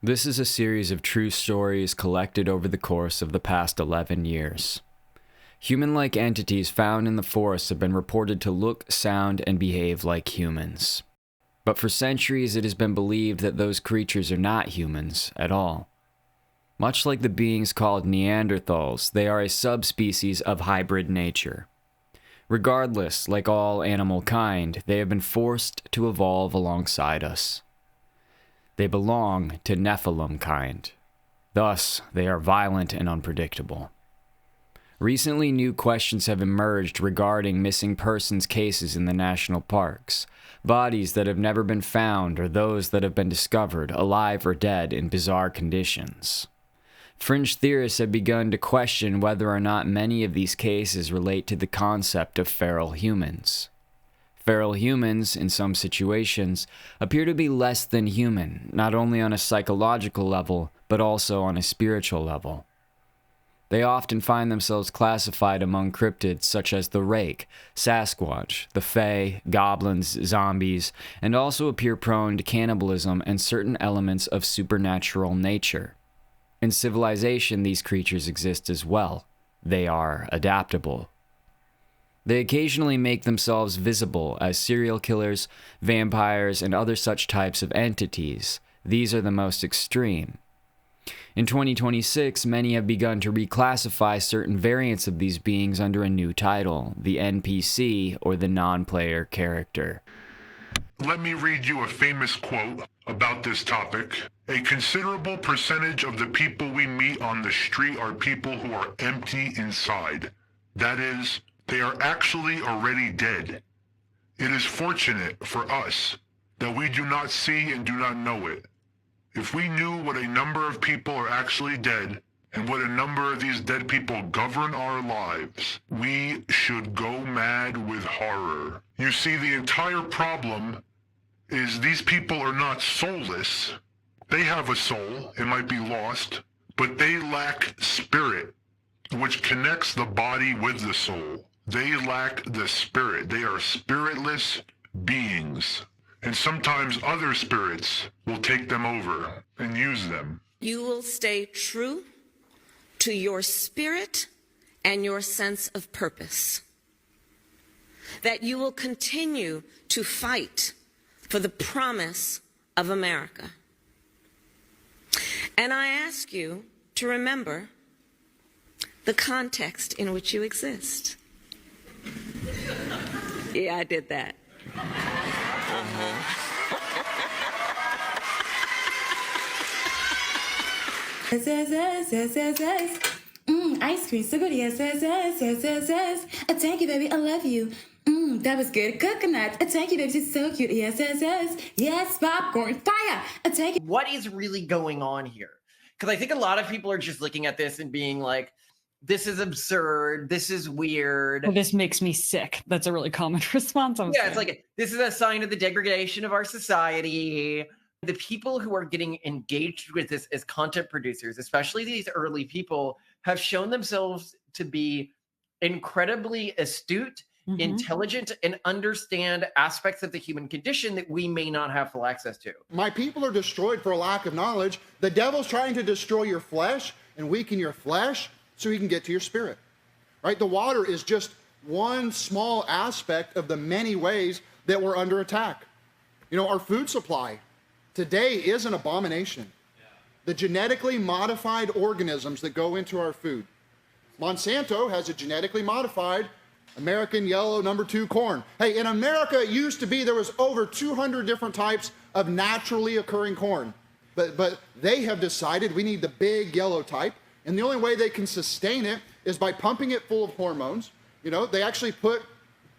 This is a series of true stories collected over the course of the past 11 years. Human-like entities found in the forests have been reported to look, sound, and behave like humans. But for centuries it has been believed that those creatures are not humans at all. Much like the beings called Neanderthals, they are a subspecies of hybrid nature. Regardless, like all animal kind, they have been forced to evolve alongside us. They belong to Nephilim kind. Thus, they are violent and unpredictable. Recently, new questions have emerged regarding missing persons cases in the national parks. Bodies that have never been found or those that have been discovered, alive or dead, in bizarre conditions. Fringe theorists have begun to question whether or not many of these cases relate to the concept of feral humans. Feral humans, in some situations, appear to be less than human, not only on a psychological level, but also on a spiritual level. They often find themselves classified among cryptids such as the Rake, Sasquatch, the Fae, goblins, zombies, and also appear prone to cannibalism and certain elements of supernatural nature. In civilization, these creatures exist as well. They are adaptable. They occasionally make themselves visible as serial killers, vampires, and other such types of entities. These are the most extreme. In 2026, many have begun to reclassify certain variants of these beings under a new title, the NPC, or the non-player character. Let me read you a famous quote about this topic. A considerable percentage of the people we meet on the street are people who are empty inside. That is, they are actually already dead. It is fortunate for us that we do not see and do not know it. If we knew what a number of people are actually dead, and what a number of these dead people govern our lives, we should go mad with horror. You see, the entire problem is these people are not soulless. They have a soul, it might be lost, but they lack spirit, which connects the body with the soul. They lack the spirit. They are spiritless beings. And sometimes other spirits will take them over and use them. You will stay true to your spirit and your sense of purpose. That you will continue to fight for the promise of America. And I ask you to remember the context in which you exist. Yeah, I did that. Yes, yes, yes, yes, yes, yes. Ice cream, so good. Yes, yes, yes, yes, yes, yes. Thank you, baby. I love you. That was good. Coconut. Thank you, baby. She's so cute. Yes, yes, yes. Yes, popcorn. Fire. Thank you. What is really going on here? Because I think a lot of people are just looking at this and being like, this is absurd. This is weird. Well, this makes me sick. That's a really common response. It's like, this is a sign of the degradation of our society. The people who are getting engaged with this as content producers, especially these early people, have shown themselves to be incredibly astute, intelligent, and understand aspects of the human condition that we may not have full access to. My people are destroyed for a lack of knowledge. The devil's trying to destroy your flesh and weaken your flesh so he can get to your spirit, right? The water is just one small aspect of the many ways that we're under attack. You know, our food supply today is an abomination. The genetically modified organisms that go into our food. Monsanto has a genetically modified American yellow #2 corn. Hey, in America, it used to be there was over 200 different types of naturally occurring corn. But they have decided we need the big yellow type, and the only way they can sustain it is by pumping it full of hormones. You know, they actually put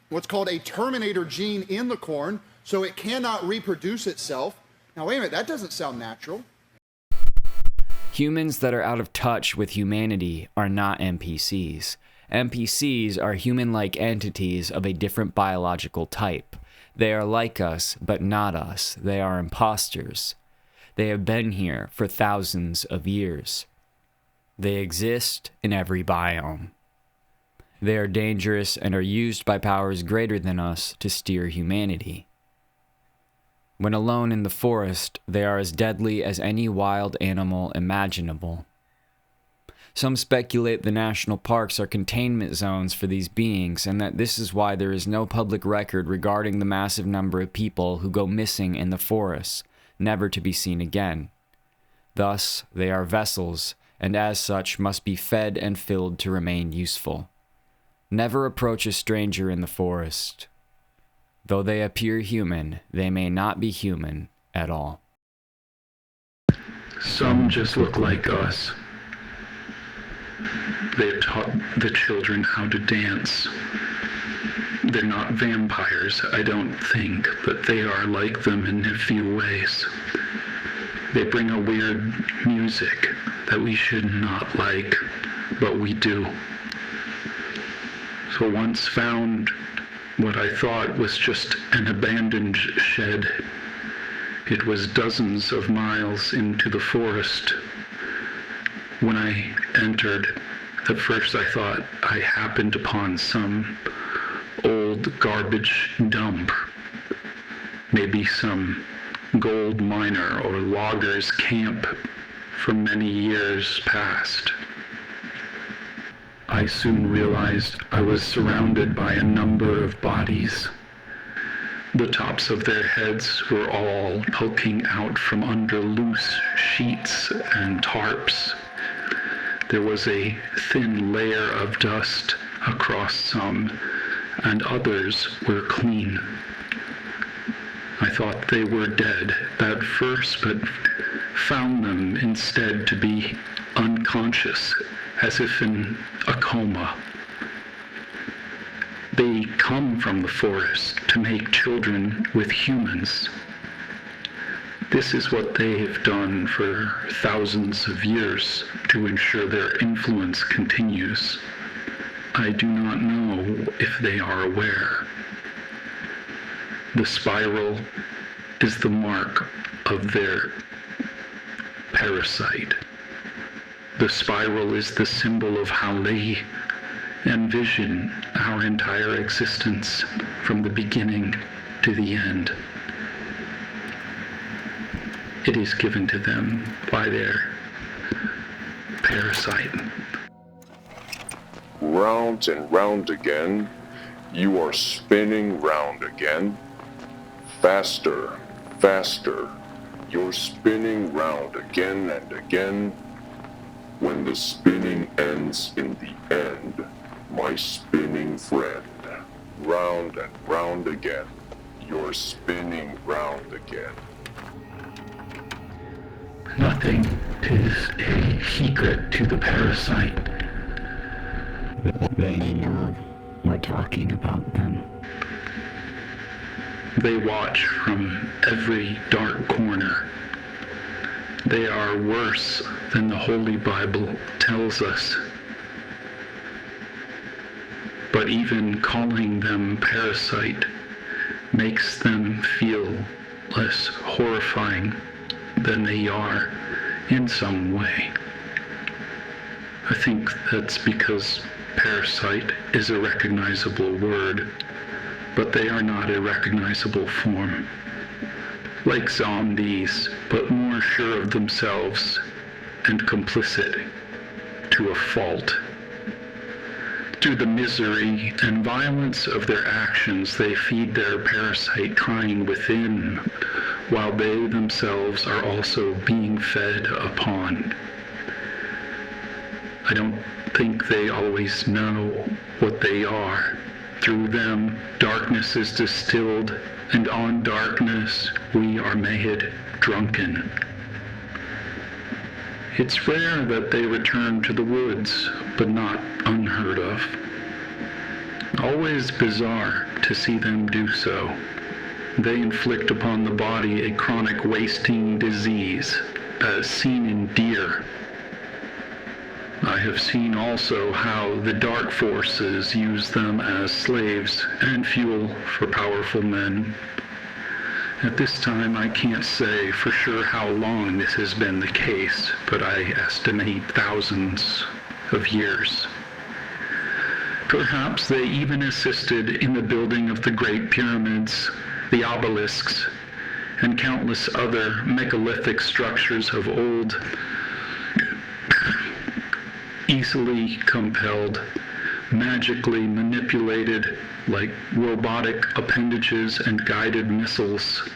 what's called a terminator gene in the corn so it cannot reproduce itself. Now, wait a minute, that doesn't sound natural. Humans that are out of touch with humanity are not NPCs. NPCs are human-like entities of a different biological type. They are like us, but not us. They are imposters. They have been here for thousands of years. They exist in every biome. They are dangerous and are used by powers greater than us to steer humanity. When alone in the forest, they are as deadly as any wild animal imaginable. Some speculate the national parks are containment zones for these beings, and that this is why there is no public record regarding the massive number of people who go missing in the forests, never to be seen again. Thus, they are vessels, and as such must be fed and filled to remain useful. Never approach a stranger in the forest. Though they appear human, they may not be human at all. Some just look like us. They taught the children how to dance. They're not vampires, I don't think, but they are like them in a few ways. They bring a weird music that we should not like, but we do. So once found what I thought was just an abandoned shed. It was dozens of miles into the forest. When I entered, at first I thought I happened upon some old garbage dump. Maybe some gold miner or logger's camp from many years past. I soon realized I was surrounded by a number of bodies. The tops of their heads were all poking out from under loose sheets and tarps. There was a thin layer of dust across some, and others were clean. I thought they were dead at first, but found them instead to be unconscious, as if in a coma. They come from the forest to make children with humans. This is what they have done for thousands of years to ensure their influence continues. I do not know if they are aware. The spiral is the mark of their parasite. The spiral is the symbol of how they envision our entire existence from the beginning to the end. It is given to them by their parasite. Round and round again, you are spinning round again. Faster, faster, you're spinning round again and again. When the spinning ends in the end, my spinning friend, round and round again, you're spinning round again. Nothing is a secret to the parasite. They know we're talking about them. They watch from every dark corner. They are worse than the Holy Bible tells us. But even calling them parasite makes them feel less horrifying than they are in some way. I think that's because parasite is a recognizable word, but they are not a recognizable form. Like zombies, but more sure of themselves and complicit to a fault. Through the misery and violence of their actions, they feed their parasite crying within, while they themselves are also being fed upon. I don't think they always know what they are. Through them, darkness is distilled, and on darkness we are made drunken. It's rare that they return to the woods, but not unheard of. Always bizarre to see them do so. They inflict upon the body a chronic wasting disease, as seen in deer. I have seen also how the dark forces use them as slaves and fuel for powerful men. At this time, I can't say for sure how long this has been the case, but I estimate thousands of years. Perhaps they even assisted in the building of the Great Pyramids, the obelisks, and countless other megalithic structures of old, easily compelled, magically manipulated like robotic appendages and guided missiles.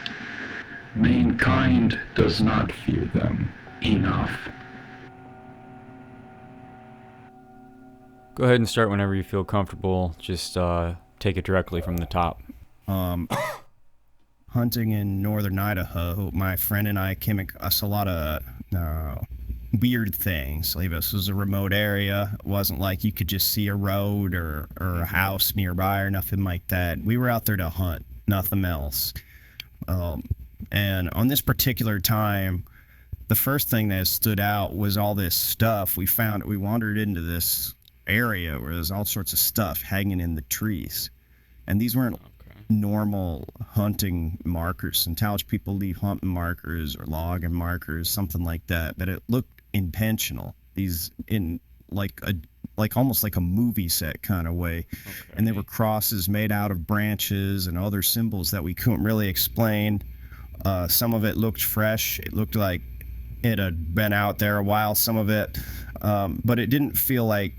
Mankind does not fear them enough. Go ahead and start whenever you feel comfortable. Just take it directly from the top. Hunting in northern Idaho, my friend and I came across a lot of weird things. Like, this was a remote area. It wasn't like you could just see a road or a house nearby or nothing like that. We were out there to hunt, nothing else. And on this particular time, the first thing that stood out was all this stuff. We wandered into this area where there's all sorts of stuff hanging in the trees. And these weren't normal hunting markers. Sometimes people leave hunting markers or logging markers, something like that, but it looked intentional. These in like almost like a movie set kind of way. And they were crosses made out of branches and other symbols that we couldn't really explain. Some of it looked fresh. It looked like it had been out there a while, some of it, but it didn't feel like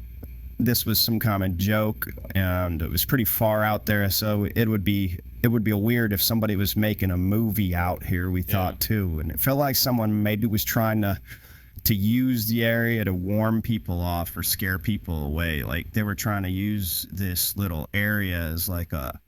this was some kind of joke, and it was pretty far out there, so it would be weird if somebody was making a movie out here, we thought too. And it felt like someone maybe was trying to use the area to warn people off or scare people away. Like they were trying to use this little area as like a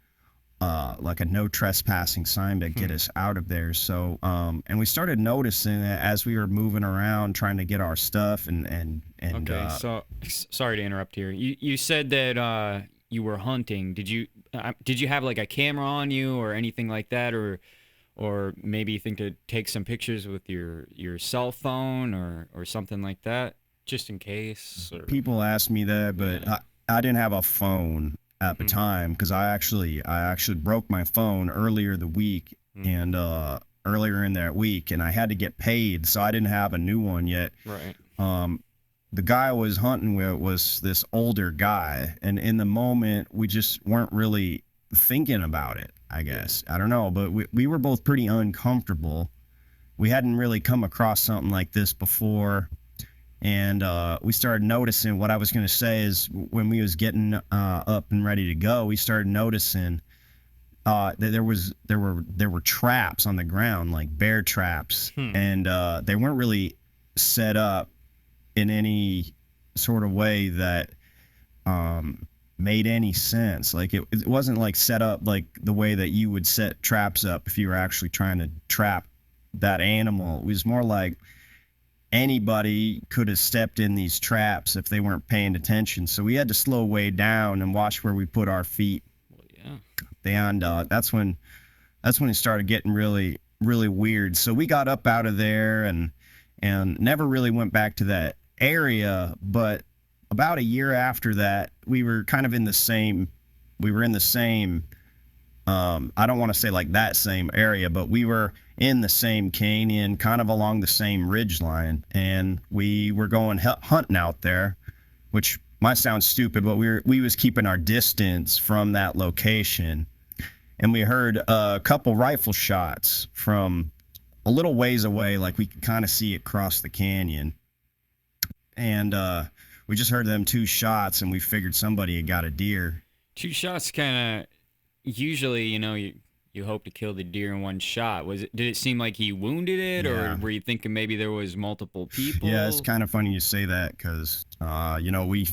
no trespassing sign to get us out of there. So and we started noticing that as we were moving around trying to get our stuff and okay, so sorry to interrupt here. You said that you were hunting. Did you have like a camera on you or anything like that, or maybe you think to take some pictures with your cell phone or something like that, just in case? Or... People ask me that, but I didn't have a phone at the time, because I actually broke my phone earlier the week, and earlier in that week, and I had to get paid, so I didn't have a new one yet. Right. The guy I was hunting with was this older guy, and in the moment we just weren't really thinking about it, I guess. I don't know, but we were both pretty uncomfortable. We hadn't really come across something like this before. And we started noticing, what I was going to say is, when we was getting up and ready to go, we started noticing that there were traps on the ground, like bear traps, and they weren't really set up in any sort of way that made any sense. Like it wasn't like set up like the way that you would set traps up if you were actually trying to trap that animal. It was more like anybody could have stepped in these traps if they weren't paying attention. So we had to slow way down and watch where we put our feet. Well, yeah. And that's when it started getting really, really weird. So we got up out of there and never really went back to that area. But about a year after that, we were kind of in the same. I don't want to say like that same area, but we were in the same canyon, kind of along the same ridge line, and we were going hunting out there, which might sound stupid, but we was keeping our distance from that location, and we heard a couple rifle shots from a little ways away, like we could kind of see it across the canyon, and we just heard them 2 shots, and we figured somebody had got a deer. 2 shots kind of. Usually, you hope to kill the deer in 1 shot. Did it seem like he wounded it, or were you thinking maybe there was multiple people? Yeah, it's kind of funny you say that, because we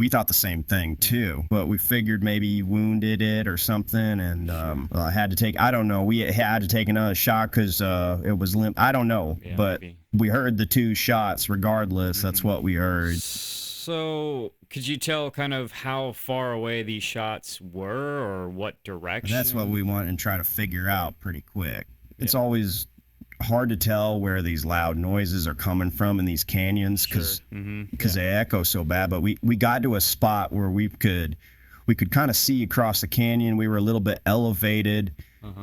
thought the same thing too, but we figured maybe he wounded it or something, and I had to take. I don't know. We had to take another shot because it was limp. I don't know, but maybe. We heard the 2 shots regardless. That's what we heard. So, could you tell kind of how far away these shots were, or what direction? That's what we want and try to figure out pretty quick. It's always hard to tell where these loud noises are coming from in these canyons, because they echo so bad. But we got to a spot where we could kind of see across the canyon. We were a little bit elevated,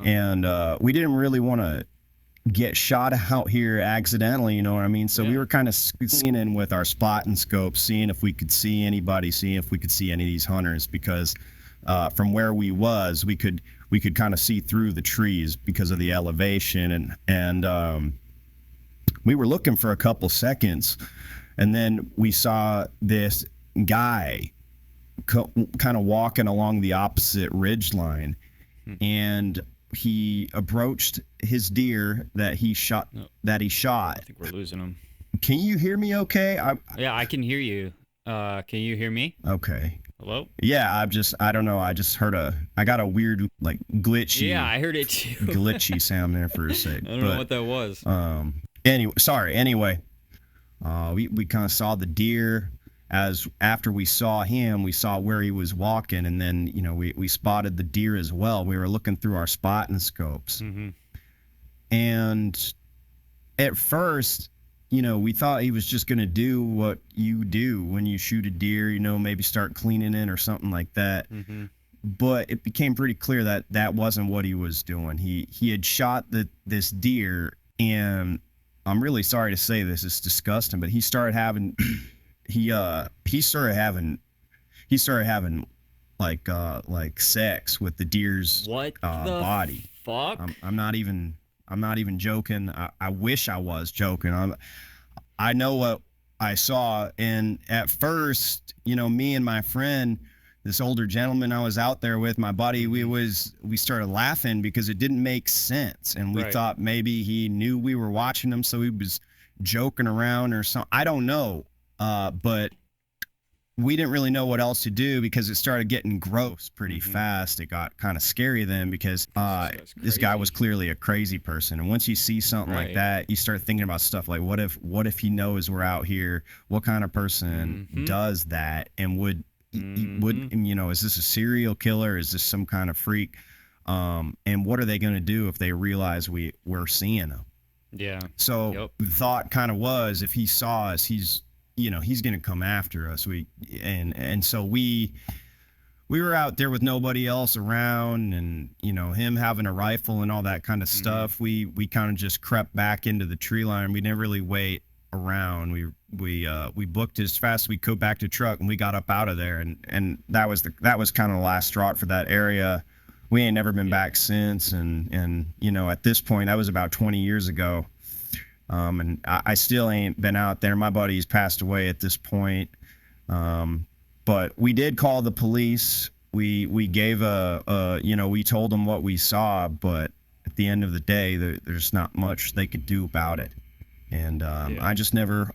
and we didn't really want to get shot out here accidentally, you know what I mean? So we were kind of seeing in with our spotting scope, seeing if we could see anybody, seeing if we could see any of these hunters, because from where we was, we could we could kind of see through the trees because of the elevation, and we were looking for a couple seconds, and then we saw this guy kind of walking along the opposite ridge line, and he approached his deer that he shot. I think we're losing him. Can you hear me okay? Yeah, I can hear you. Can you hear me? Okay. Hello? Yeah, I don't know. I just heard I got a weird, like, glitchy. Yeah, I heard it too. Glitchy sound there for a sec. I don't know what that was. Anyway, we kind of saw the deer. After we saw him, we saw where he was walking, and then, you know, we spotted the deer as well. We were looking through our spotting scopes. Mm-hmm. And at first, you know, we thought he was just going to do what you do when you shoot a deer, you know, maybe start cleaning it or something like that. Mm-hmm. But it became pretty clear that that wasn't what he was doing. He had shot this deer, and I'm really sorry to say this, it's disgusting, but he started having like sex with the deer's body. Fuck? I'm not even joking. I wish I was joking. I know what I saw, and at first, you know, me and my friend, this older gentleman I was out there with, my buddy, we started laughing because it didn't make sense, and we thought maybe he knew we were watching him, so he was joking around or something. I don't know, but we didn't really know what else to do because it started getting gross pretty fast. It got kind of scary then because this guy was clearly a crazy person. And once you see something like that, you start thinking about stuff like, what if he knows we're out here? What kind of person does that? And would you know, is this a serial killer? Is this some kind of freak? And what are they going to do if they realize we're seeing them? Yeah. So the thought kind of was, if he saw us, he's going to come after us. So we were out there with nobody else around, and, you know, him having a rifle and all that kind of stuff. We kind of just crept back into the tree line. We didn't really wait around. We booked as fast as we could back to truck, and we got up out of there. And that was kind of the last straw for that area. We ain't never been back since. And, you know, at this point, that was about 20 years ago. And I still ain't been out there. My buddy's passed away at this point. But we did call the police. We gave we told them what we saw, but at the end of the day, there's not much they could do about it. And I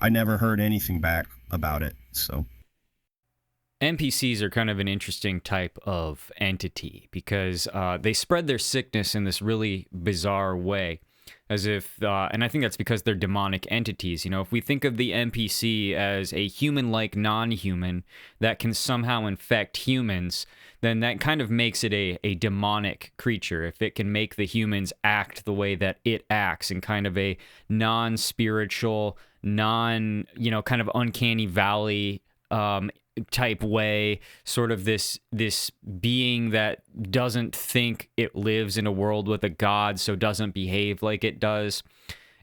never heard anything back about it. So NPCs are kind of an interesting type of entity because they spread their sickness in this really bizarre way. As if, and I think that's because they're demonic entities. You know, if we think of the NPC as a human-like non-human that can somehow infect humans, then that kind of makes it a demonic creature. If it can make the humans act the way that it acts in kind of a non-spiritual, kind of uncanny valley type way, sort of this being that doesn't think it lives in a world with a god, so doesn't behave like it does.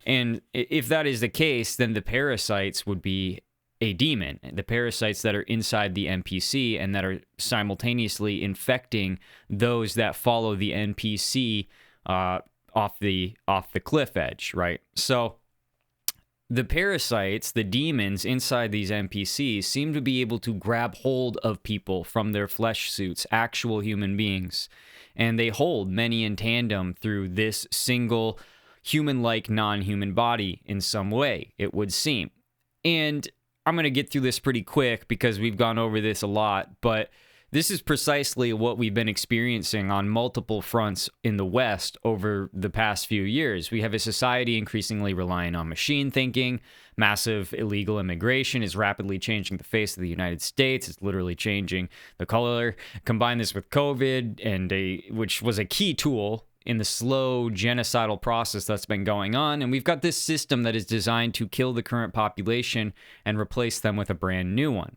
And if that is the case, then the parasites would be a demon. The parasites that are inside the NPC and that are simultaneously infecting those that follow the NPC off the cliff edge, right? So the parasites, the demons inside these NPCs, seem to be able to grab hold of people from their flesh suits, actual human beings, and they hold many in tandem through this single human-like non-human body in some way, it would seem. And I'm going to get through this pretty quick because we've gone over this a lot, but this is precisely what we've been experiencing on multiple fronts in the West over the past few years. We have a society increasingly relying on machine thinking. Massive illegal immigration is rapidly changing the face of the United States. It's literally changing the color. Combine this with COVID, which was a key tool in the slow genocidal process that's been going on. And we've got this system that is designed to kill the current population and replace them with a brand new one.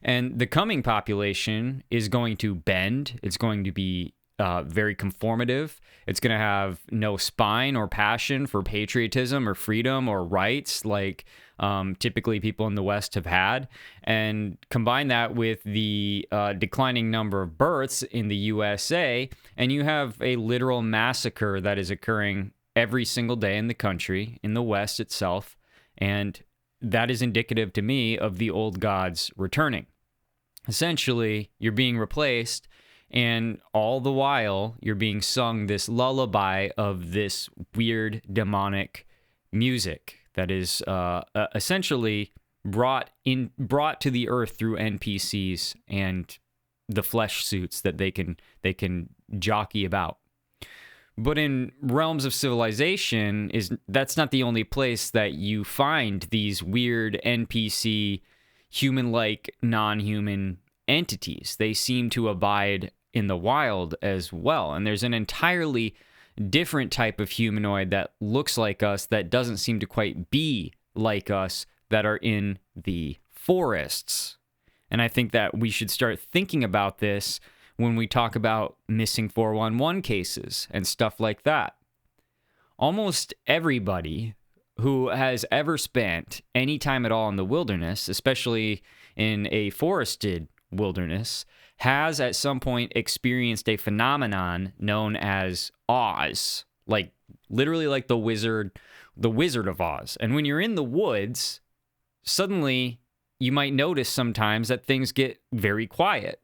And the coming population is going to bend. It's going to be very conformative. It's going to have no spine or passion for patriotism or freedom or rights like typically people in the West have had. And combine that with the declining number of births in the USA, and you have a literal massacre that is occurring every single day in the country, in the West itself. And that is indicative to me of the old gods returning. Essentially, you're being replaced, and all the while you're being sung this lullaby of this weird demonic music that is essentially brought to the earth through NPCs and the flesh suits that they can jockey about. But in realms of civilization, that's not the only place that you find these weird NPC, human-like, non-human entities. They seem to abide in the wild as well. And there's an entirely different type of humanoid that looks like us, that doesn't seem to quite be like us, that are in the forests. And I think that we should start thinking about this when we talk about missing 411 cases and stuff like that. Almost everybody who has ever spent any time at all in the wilderness, especially in a forested wilderness, has at some point experienced a phenomenon known as Oz, like literally like the Wizard of Oz. And when you're in the woods, suddenly you might notice sometimes that things get very quiet.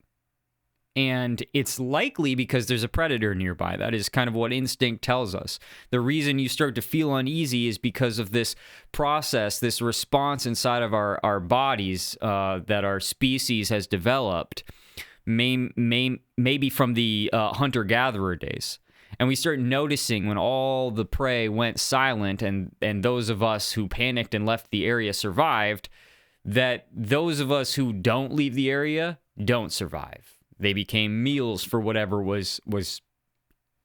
And it's likely because there's a predator nearby. That is kind of what instinct tells us. The reason you start to feel uneasy is because of this process, this response inside of our bodies that our species has developed, maybe from the hunter-gatherer days. And we start noticing when all the prey went silent and those of us who panicked and left the area survived, that those of us who don't leave the area don't survive. They became meals for whatever was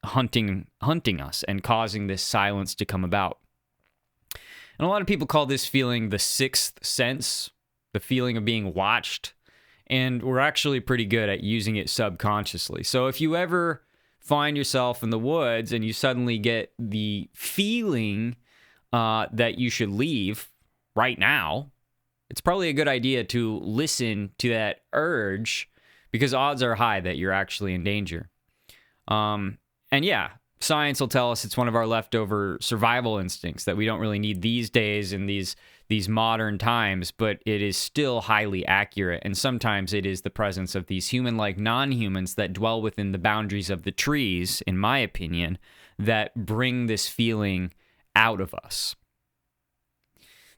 hunting us and causing this silence to come about. And a lot of people call this feeling the sixth sense, the feeling of being watched. And we're actually pretty good at using it subconsciously. So if you ever find yourself in the woods and you suddenly get the feeling that you should leave right now, it's probably a good idea to listen to that urge, because odds are high that you're actually in danger. And yeah, science will tell us it's one of our leftover survival instincts that we don't really need these days in these modern times, but it is still highly accurate. And sometimes it is the presence of these human-like non-humans that dwell within the boundaries of the trees, in my opinion, that bring this feeling out of us.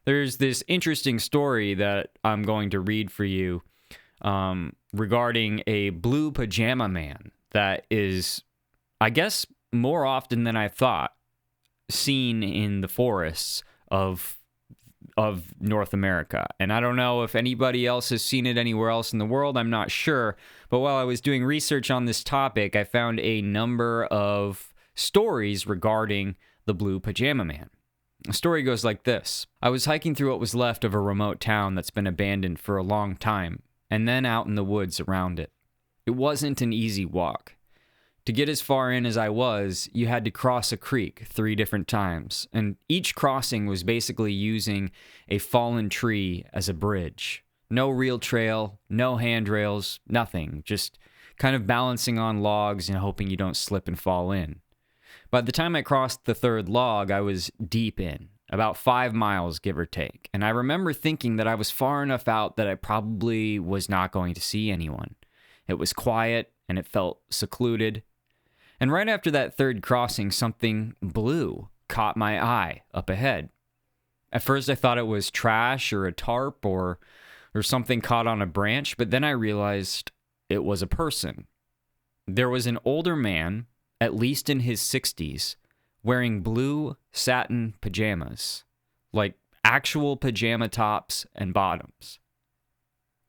There's this interesting story that I'm going to read for you regarding a blue pajama man that is, I guess, more often than I thought, seen in the forests of North America. And I don't know if anybody else has seen it anywhere else in the world. I'm not sure. But while I was doing research on this topic, I found a number of stories regarding the blue pajama man. The story goes like this. I was hiking through what was left of a remote town that's been abandoned for a long time, and then out in the woods around it. It wasn't an easy walk. To get as far in as I was, you had to cross a creek 3 different times, and each crossing was basically using a fallen tree as a bridge. No real trail, no handrails, nothing, just kind of balancing on logs and hoping you don't slip and fall in. By the time I crossed the 3rd log, I was deep in, about 5 miles, give or take, and I remember thinking that I was far enough out that I probably was not going to see anyone. It was quiet, and it felt secluded. And right after that 3rd crossing, something blue caught my eye up ahead. At first, I thought it was trash or a tarp or something caught on a branch, but then I realized it was a person. There was an older man, at least in his 60s, wearing blue satin pajamas, like actual pajama tops and bottoms.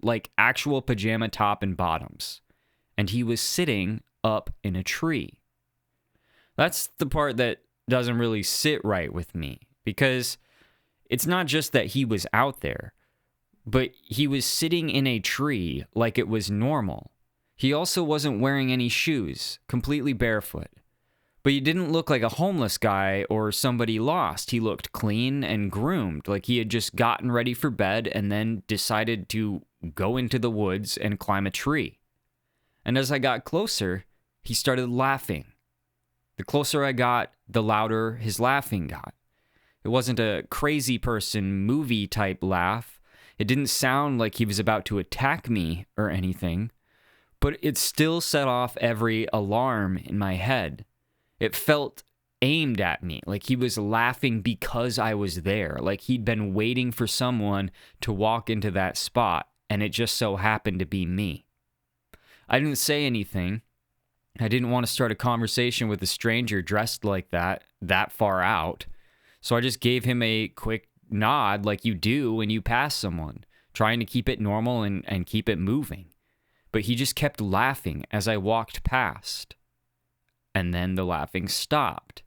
Like actual pajama top and bottoms. And he was sitting up in a tree. That's the part that doesn't really sit right with me, because it's not just that he was out there, but he was sitting in a tree like it was normal. He also wasn't wearing any shoes, completely barefoot. But he didn't look like a homeless guy or somebody lost. He looked clean and groomed, like he had just gotten ready for bed and then decided to go into the woods and climb a tree. And as I got closer, he started laughing. The closer I got, the louder his laughing got. It wasn't a crazy person movie type laugh. It didn't sound like he was about to attack me or anything, but it still set off every alarm in my head. It felt aimed at me, like he was laughing because I was there, like he'd been waiting for someone to walk into that spot, and it just so happened to be me. I didn't say anything. I didn't want to start a conversation with a stranger dressed like that far out. So I just gave him a quick nod like you do when you pass someone, trying to keep it normal and keep it moving. But he just kept laughing as I walked past. And then the laughing stopped.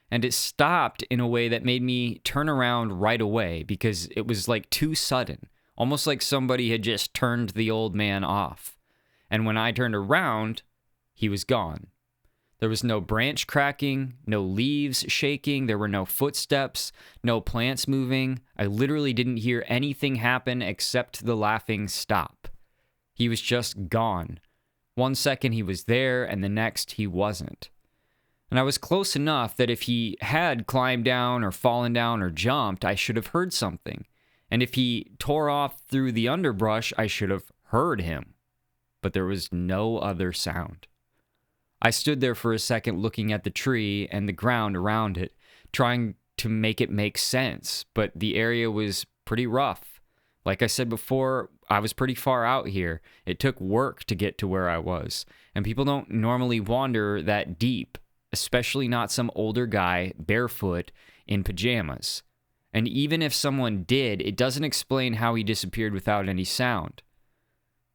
And it stopped in a way that made me turn around right away because it was like too sudden, almost like somebody had just turned the old man off. And when I turned around, he was gone. There was no branch cracking, no leaves shaking, there were no footsteps, no plants moving. I literally didn't hear anything happen except the laughing stop. He was just gone. 1 second he was there, and the next he wasn't. And I was close enough that if he had climbed down or fallen down or jumped, I should have heard something. And if he tore off through the underbrush, I should have heard him. But there was no other sound. I stood there for a second looking at the tree and the ground around it, trying to make it make sense, but the area was pretty rough. Like I said before, I was pretty far out here. It took work to get to where I was, and people don't normally wander that deep, especially not some older guy barefoot in pajamas. And even if someone did, it doesn't explain how he disappeared without any sound.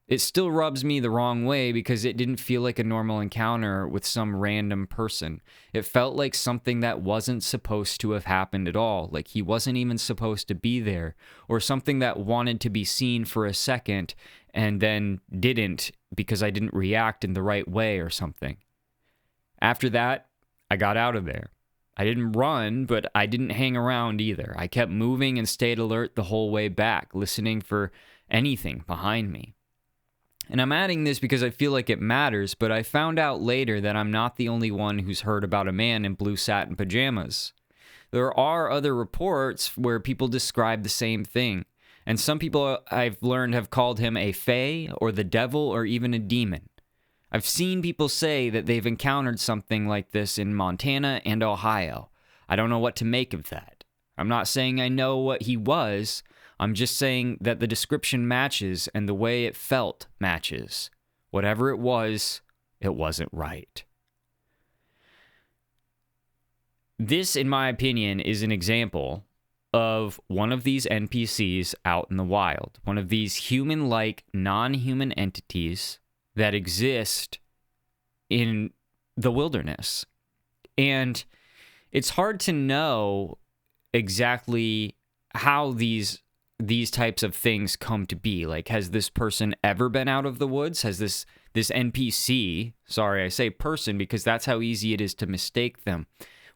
It still rubs me the wrong way because it didn't feel like a normal encounter with some random person. It felt like something that wasn't supposed to have happened at all, like he wasn't even supposed to be there, or something that wanted to be seen for a second and then didn't because I didn't react in the right way or something. After that, I got out of there. I didn't run, but I didn't hang around either. I kept moving and stayed alert the whole way back, listening for anything behind me. And I'm adding this because I feel like it matters, but I found out later that I'm not the only one who's heard about a man in blue satin pajamas. There are other reports where people describe the same thing, and some people I've learned have called him a fae or the devil or even a demon. I've seen people say that they've encountered something like this in Montana and Ohio. I don't know what to make of that. I'm not saying I know what he was. I'm just saying that the description matches and the way it felt matches. Whatever it wasn't right. This, in my opinion, is an example of one of these NPCs out in the wild. One of these human-like, non-human entities that exist in the wilderness. And it's hard to know exactly how these types of things come to be. Like, has this person ever been out of the woods? Has this NPC, sorry, I say person because that's how easy it is to mistake them.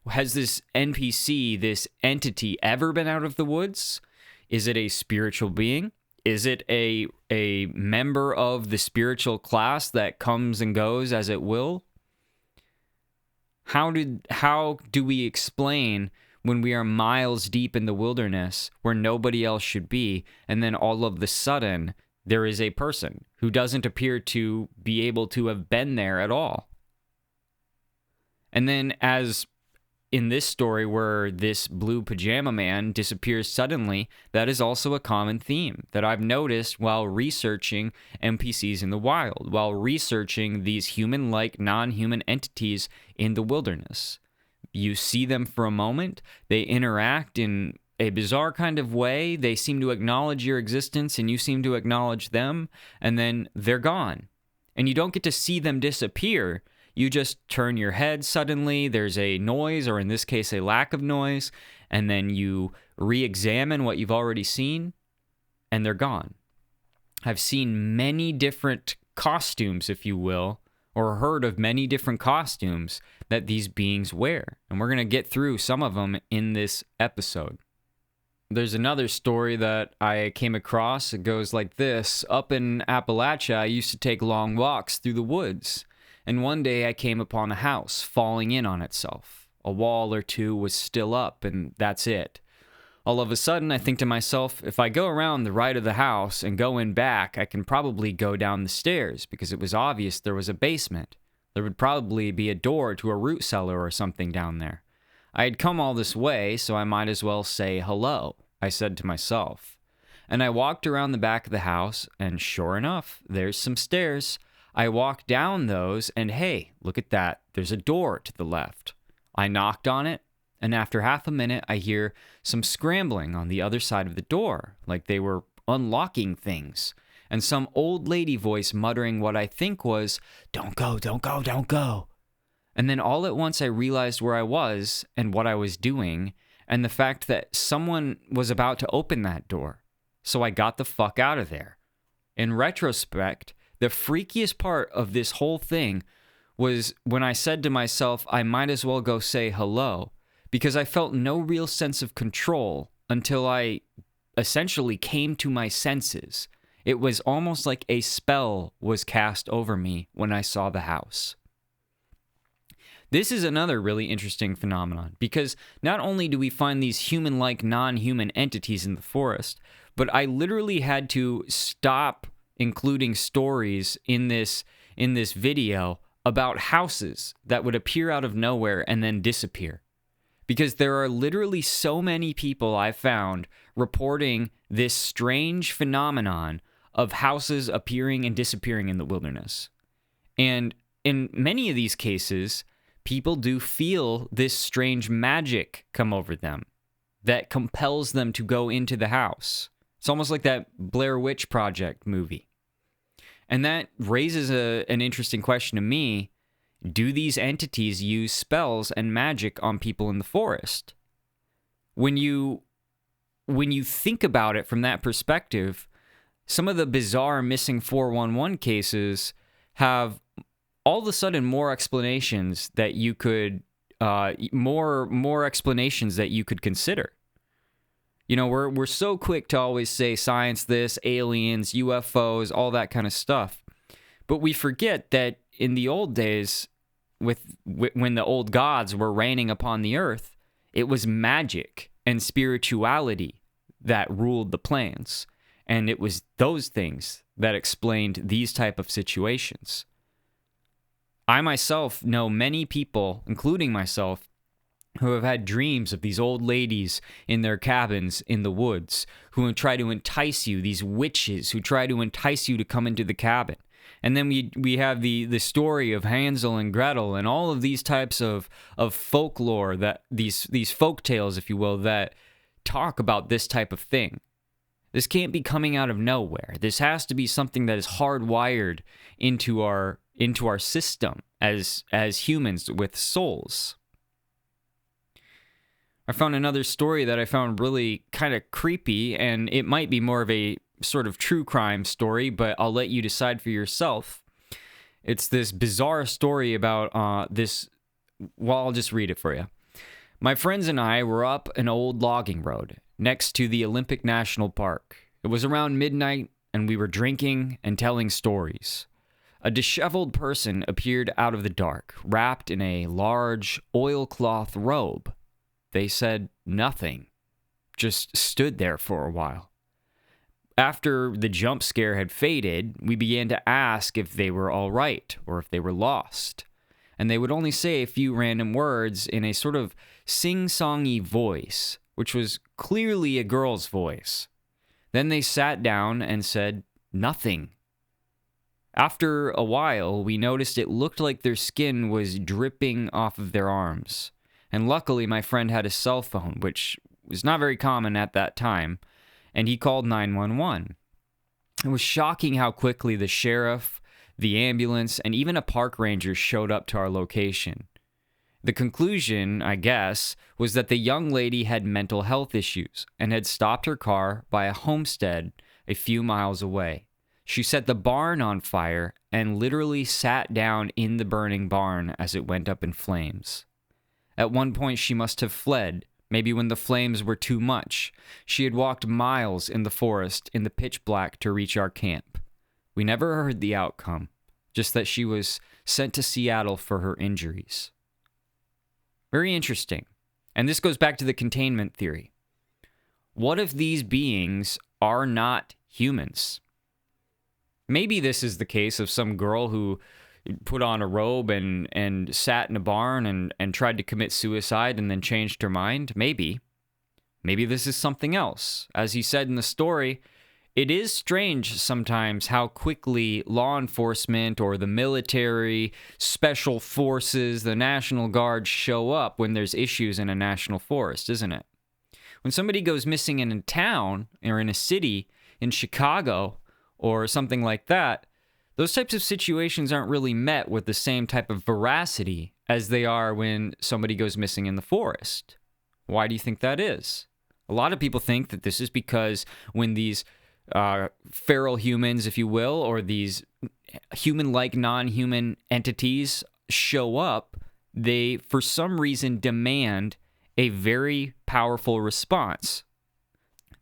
Has this NPC, this entity, ever been out of the woods? Is it a spiritual being? Is it a member of the spiritual class that comes and goes as it will? How do we explain when we are miles deep in the wilderness where nobody else should be, and then all of the sudden there is a person who doesn't appear to be able to have been there at all? And then, as in this story where this blue pajama man disappears suddenly, that is also a common theme that I've noticed while researching NPCs in the wild, while researching these human-like, non-human entities in the wilderness. You see them for a moment, they interact in a bizarre kind of way, they seem to acknowledge your existence and you seem to acknowledge them, and then they're gone. And you don't get to see them disappear. You just turn your head suddenly, there's a noise, or in this case, a lack of noise, and then you re-examine what you've already seen, and they're gone. I've seen many different costumes, if you will, or heard of many different costumes that these beings wear. And we're going to get through some of them in this episode. There's another story that I came across. It goes like this. Up in Appalachia, I used to take long walks through the woods. And one day I came upon a house falling in on itself. A wall or two was still up, and that's it. All of a sudden, I think to myself, if I go around the right of the house and go in back, I can probably go down the stairs because it was obvious there was a basement. There would probably be a door to a root cellar or something down there. I had come all this way, so I might as well say hello, I said to myself. And I walked around the back of the house, and sure enough, there's some stairs. I walked down those, and hey, look at that. There's a door to the left. I knocked on it, and after half a minute, I hear some scrambling on the other side of the door, like they were unlocking things, and some old lady voice muttering what I think was, "Don't go, don't go, don't go." And then all at once I realized where I was and what I was doing, and the fact that someone was about to open that door. So I got the fuck out of there. In retrospect, the freakiest part of this whole thing was when I said to myself, I might as well go say hello, because I felt no real sense of control until I essentially came to my senses. It was almost like a spell was cast over me when I saw the house. This is another really interesting phenomenon, because not only do we find these human-like non-human entities in the forest, but I literally had to stop including stories in this video about houses that would appear out of nowhere and then disappear. Because there are literally so many people I've found reporting this strange phenomenon of houses appearing and disappearing in the wilderness. And in many of these cases, people do feel this strange magic come over them that compels them to go into the house. It's almost like that Blair Witch Project movie. And that raises an interesting question to me. Do these entities use spells and magic on people in the forest? When you think about it from that perspective, some of the bizarre missing 411 cases have all of a sudden more explanations that you could more explanations that you could consider. You know, we're so quick to always say science this, aliens, UFOs, all that kind of stuff. But we forget that in the old days, when the old gods were reigning upon the earth, it was magic and spirituality that ruled the plains. And it was those things that explained these type of situations. I myself know many people, including myself, who have had dreams of these old ladies in their cabins in the woods who try to entice you, these witches who try to entice you to come into the cabin. And then we have the story of Hansel and Gretel and all of these types of folklore, that these folk tales, if you will, that talk about this type of thing. This can't be coming out of nowhere. This has to be something that is hardwired into our system as humans with souls. I found another story that I found really kind of creepy, and it might be more of a sort of true crime story, but I'll let you decide for yourself. It's this bizarre story about this. Well, I'll just read it for you. My friends and I were up an old logging road next to the Olympic National Park. It was around midnight, and we were drinking and telling stories. A disheveled person appeared out of the dark, wrapped in a large oilcloth robe. They said nothing, just stood there for a while. After the jump scare had faded, we began to ask if they were all right or if they were lost. And they would only say a few random words in a sort of sing-songy voice, which was clearly a girl's voice. Then they sat down and said nothing. After a while, we noticed it looked like their skin was dripping off of their arms. And luckily, my friend had a cell phone, which was not very common at that time, and he called 911. It was shocking how quickly the sheriff, the ambulance, and even a park ranger showed up to our location. The conclusion, I guess, was that the young lady had mental health issues and had stopped her car by a homestead a few miles away. She set the barn on fire and literally sat down in the burning barn as it went up in flames. At one point, she must have fled, maybe when the flames were too much. She had walked miles in the forest in the pitch black to reach our camp. We never heard the outcome, just that she was sent to Seattle for her injuries. Very interesting. And this goes back to the containment theory. What if these beings are not humans? Maybe this is the case of some girl who put on a robe and sat in a barn and tried to commit suicide and then changed her mind. Maybe. Maybe this is something else. As he said in the story, it is strange sometimes how quickly law enforcement or the military, special forces, the National Guard show up when there's issues in a national forest, isn't it? When somebody goes missing in a town or in a city, in Chicago or something like that, those types of situations aren't really met with the same type of veracity as they are when somebody goes missing in the forest. Why do you think that is? A lot of people think that this is because when these feral humans, if you will, or these human-like non-human entities show up, they, for some reason, demand a very powerful response.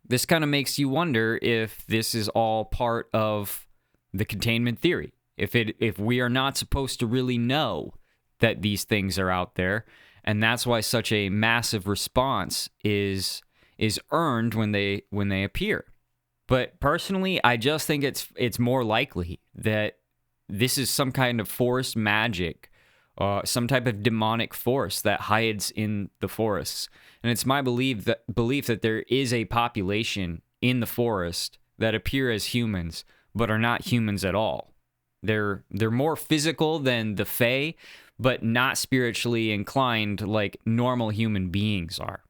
This kind of makes you wonder if this is all part of the containment theory. If we are not supposed to really know that these things are out there, and that's why such a massive response is earned when they appear. But personally, I just think it's more likely that this is some kind of forest magic, some type of demonic force that hides in the forests. And it's my belief that there is a population in the forest that appear as humans, but are not humans at all. They're more physical than the Fae, but not spiritually inclined like normal human beings are.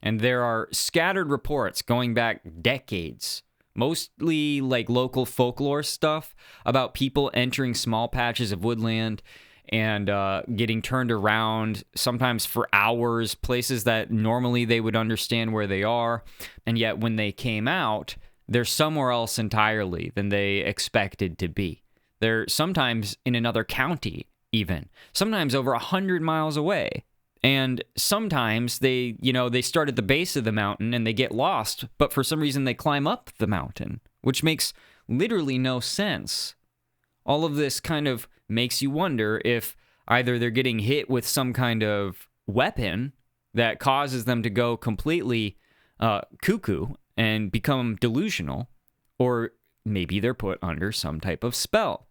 And there are scattered reports going back decades, mostly like local folklore stuff, about people entering small patches of woodland and getting turned around, sometimes for hours, places that normally they would understand where they are. And yet when they came out, they're somewhere else entirely than they expected to be. They're sometimes in another county, even. Sometimes over 100 miles away. And sometimes they start at the base of the mountain and they get lost, but for some reason they climb up the mountain, which makes literally no sense. All of this kind of makes you wonder if either they're getting hit with some kind of weapon that causes them to go completely cuckoo and become delusional, or maybe they're put under some type of spell.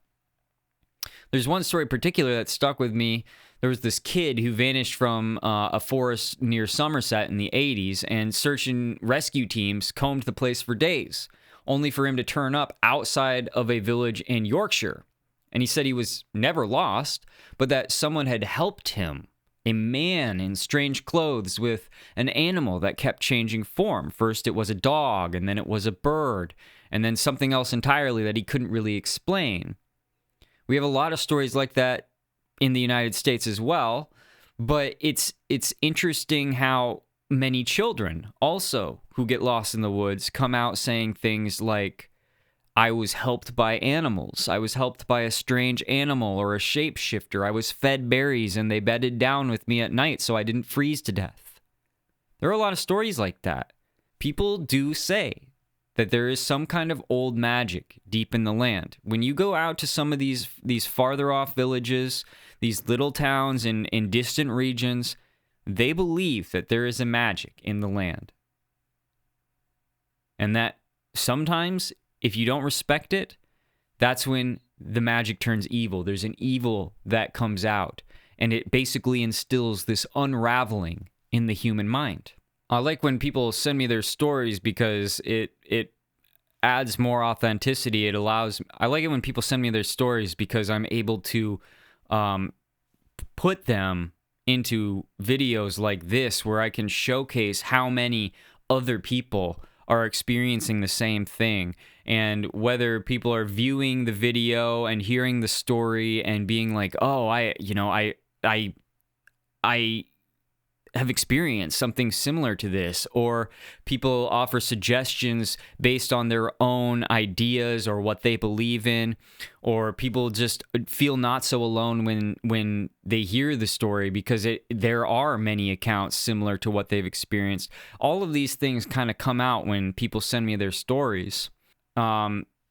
There's one story in particular that stuck with me. There was this kid who vanished from a forest near Somerset in the 80s, and search and rescue teams combed the place for days, only for him to turn up outside of a village in Yorkshire. And he said he was never lost, but that someone had helped him. A man in strange clothes with an animal that kept changing form. First it was a dog, and then it was a bird, and then something else entirely that he couldn't really explain. We have a lot of stories like that in the United States as well, but it's interesting how many children also who get lost in the woods come out saying things like, I was helped by animals. I was helped by a strange animal or a shapeshifter. I was fed berries and they bedded down with me at night so I didn't freeze to death. There are a lot of stories like that. People do say that there is some kind of old magic deep in the land. When you go out to some of these farther off villages, these little towns in distant regions, they believe that there is a magic in the land. And that sometimes, if you don't respect it, that's when the magic turns evil. There's an evil that comes out, and it basically instills this unraveling in the human mind. I like when people send me their stories because it adds more authenticity. I like it when people send me their stories because I'm able to put them into videos like this where I can showcase how many other people are experiencing the same thing, and whether people are viewing the video and hearing the story and being like, oh, I have experienced something similar to this, or people offer suggestions based on their own ideas or what they believe in, or people just feel not so alone when they hear the story because there are many accounts similar to what they've experienced. All of these things kind of come out when people send me their stories.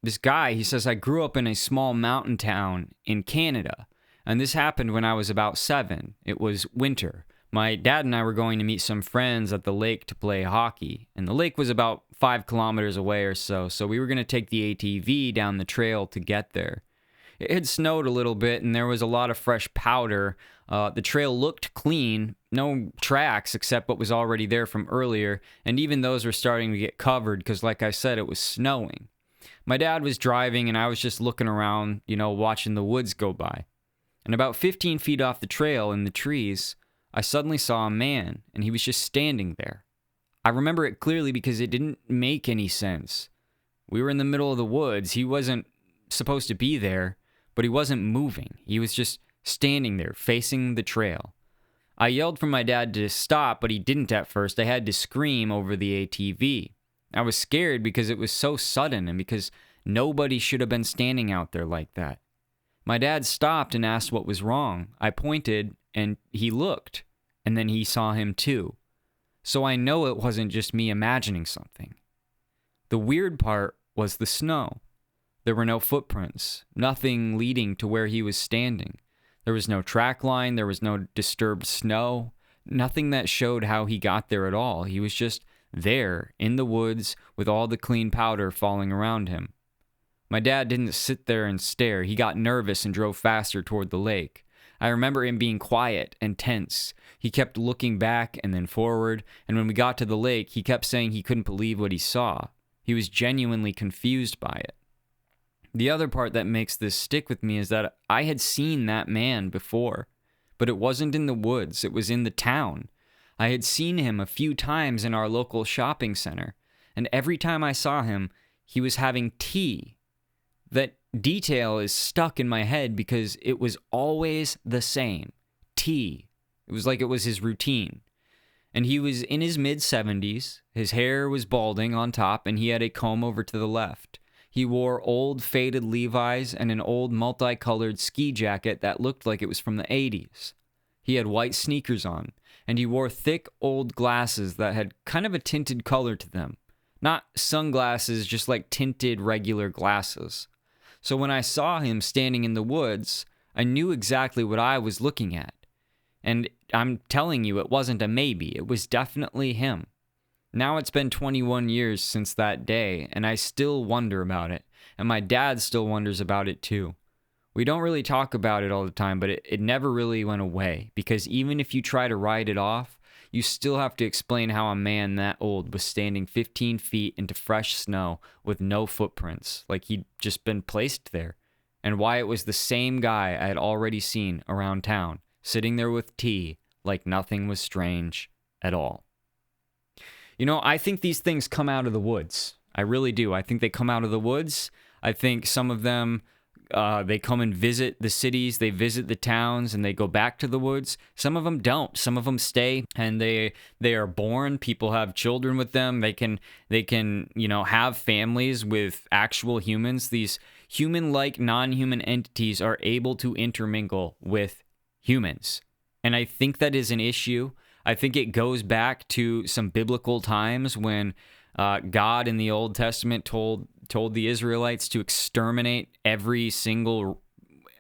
This guy, he says, I grew up in a small mountain town in Canada, and this happened when I was about 7. It was winter. My dad and I were going to meet some friends at the lake to play hockey, and the lake was about 5 kilometers away or so we were going to take the ATV down the trail to get there. It had snowed a little bit, and there was a lot of fresh powder. The trail looked clean, no tracks except what was already there from earlier, and even those were starting to get covered because, like I said, it was snowing. My dad was driving, and I was just looking around, watching the woods go by. And about 15 feet off the trail in the trees, I suddenly saw a man, and he was just standing there. I remember it clearly because it didn't make any sense. We were in the middle of the woods. He wasn't supposed to be there, but he wasn't moving. He was just standing there, facing the trail. I yelled for my dad to stop, but he didn't at first. I had to scream over the ATV. I was scared because it was so sudden and because nobody should have been standing out there like that. My dad stopped and asked what was wrong. I pointed, and he looked, and then he saw him too. So I know it wasn't just me imagining something. The weird part was the snow. There were no footprints, nothing leading to where he was standing. There was no track line, there was no disturbed snow, nothing that showed how he got there at all. He was just there in the woods with all the clean powder falling around him. My dad didn't sit there and stare. He got nervous and drove faster toward the lake. I remember him being quiet and tense. He kept looking back and then forward, and when we got to the lake, he kept saying he couldn't believe what he saw. He was genuinely confused by it. The other part that makes this stick with me is that I had seen that man before, but it wasn't in the woods. It was in the town. I had seen him a few times in our local shopping center, and every time I saw him, he was having tea. That detail is stuck in my head because it was always the same. Tea. It was like it was his routine. And he was in his mid-70s. His hair was balding on top, and he had a comb over to the left. He wore old faded Levi's and an old multicolored ski jacket that looked like it was from the 80s. He had white sneakers on, and he wore thick old glasses that had kind of a tinted color to them. Not sunglasses, just like tinted regular glasses. So when I saw him standing in the woods, I knew exactly what I was looking at. And I'm telling you, it wasn't a maybe. It was definitely him. Now it's been 21 years since that day, and I still wonder about it. And my dad still wonders about it too. We don't really talk about it all the time, but it never really went away. Because even if you try to write it off, you still have to explain how a man that old was standing 15 feet into fresh snow with no footprints, like he'd just been placed there, and why it was the same guy I had already seen around town, sitting there with tea, like nothing was strange at all. I think these things come out of the woods. I really do. I think they come out of the woods. I think some of them they come and visit the cities, they visit the towns, and they go back to the woods. Some of them don't. Some of them stay, and they are born. People have children with them. They can have families with actual humans. These human-like, non-human entities are able to intermingle with humans, and I think that is an issue. I think it goes back to some biblical times when God in the Old Testament told the Israelites to exterminate every single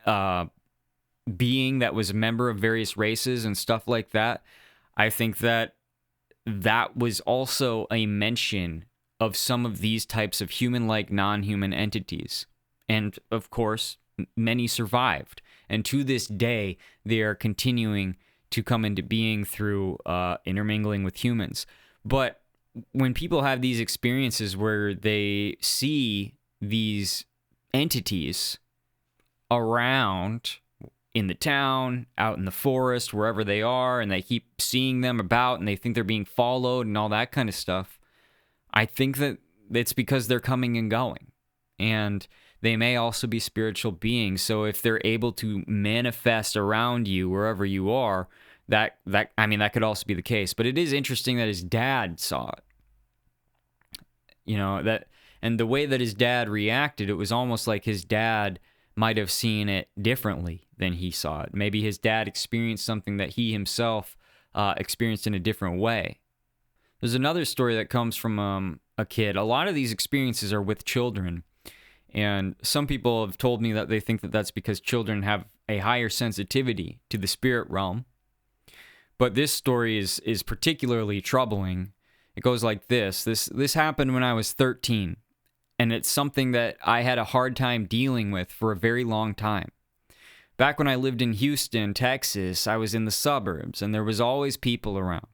being that was a member of various races and stuff like that. I think that was also a mention of some of these types of human-like, non-human entities. And, of course, many survived. And to this day, they are continuing to come into being through intermingling with humans. But when people have these experiences where they see these entities around in the town, out in the forest, wherever they are, and they keep seeing them about and they think they're being followed and all that kind of stuff, I think that it's because they're coming and going. And they may also be spiritual beings. So if they're able to manifest around you wherever you are, That could also be the case, but it is interesting that his dad saw it. And the way that his dad reacted, it was almost like his dad might have seen it differently than he saw it. Maybe his dad experienced something that he himself experienced in a different way. There's another story that comes from a kid. A lot of these experiences are with children, and some people have told me that they think that that's because children have a higher sensitivity to the spirit realm. But this story is particularly troubling. It goes like this. This happened when I was 13, and it's something that I had a hard time dealing with for a very long time. Back when I lived in Houston, Texas, I was in the suburbs, and there was always people around.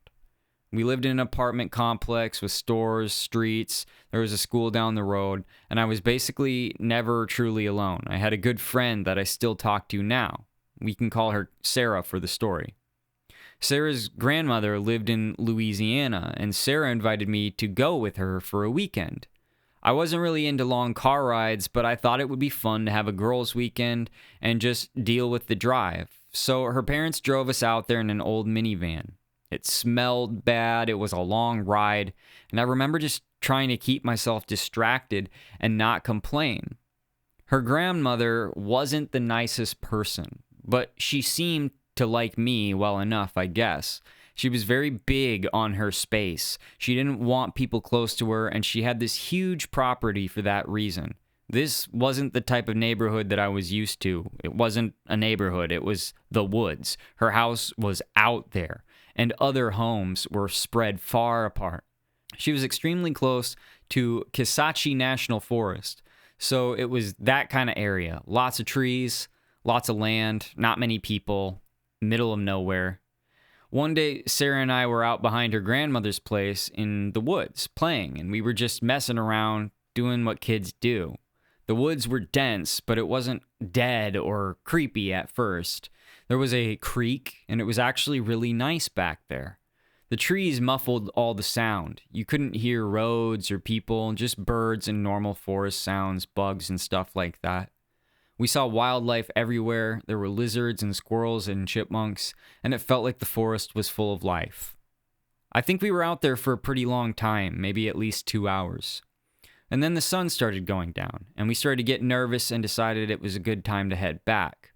We lived in an apartment complex with stores, streets. There was a school down the road, and I was basically never truly alone. I had a good friend that I still talk to now. We can call her Sarah for the story. Sarah's grandmother lived in Louisiana, and Sarah invited me to go with her for a weekend. I wasn't really into long car rides, but I thought it would be fun to have a girls' weekend and just deal with the drive. So her parents drove us out there in an old minivan. It smelled bad, it was a long ride, and I remember just trying to keep myself distracted and not complain. Her grandmother wasn't the nicest person, but she seemed to like me well enough, I guess. She was very big on her space. She didn't want people close to her, and she had this huge property for that reason. This wasn't the type of neighborhood that I was used to. It wasn't a neighborhood, it was the woods. Her house was out there, and other homes were spread far apart. She was extremely close to Kisatchie National Forest, so it was that kind of area. Lots of trees, lots of land, not many people, middle of nowhere. One day, Sarah and I were out behind her grandmother's place in the woods playing, and we were just messing around, doing what kids do. The woods were dense, but it wasn't dead or creepy at first. There was a creek, and it was actually really nice back there. The trees muffled all the sound. You couldn't hear roads or people, just birds and normal forest sounds, bugs and stuff like that. We saw wildlife everywhere. There were lizards and squirrels and chipmunks, and it felt like the forest was full of life. I think we were out there for a pretty long time, maybe at least 2 hours. And then the sun started going down, and we started to get nervous and decided it was a good time to head back.